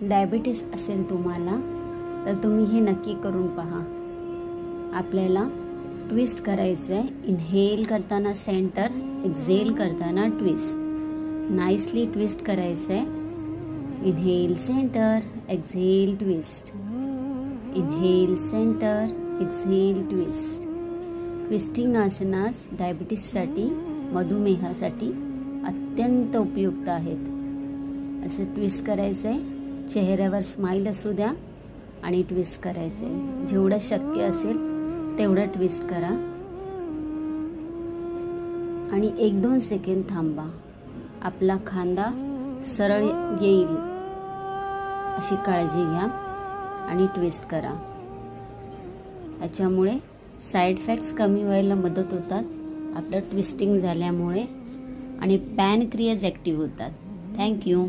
Diabetes असेल तुम्हाला तर तुम्ही हे नक्की करून पहा। आपल्याला ट्विस्ट करायचं आहे। इनहेल करताना सेंटर, एक्झेल करताना ट्विस्ट। नाईसली ट्विस्ट करायचं आहे। Inhale centre, exhale twist. Inhale centre, exhale twist. Twisting आसनास डायबिटीससाठी, मधुमेहासाठी अत्यंत उपयुक्त आहेत। असं ट्विस्ट करायचं आहे। चेहऱ्यावर स्माईल असू द्या आणि ट्विस्ट करायचं आहे। जेवढं शक्य असेल तेवढं ट्विस्ट करा आणि 1-2 सेकंद थांबा। आपला खांदा सरळ येईल अशी काळजी घ्या आणि ट्विस्ट करा। याच्यामुळे साईड इफेक्ट्स कमी व्हायला मदत होतात आपलं ट्विस्टिंग झाल्यामुळे आणि पॅनक्रियाज ॲक्टिव्ह होतात। थँक्यू।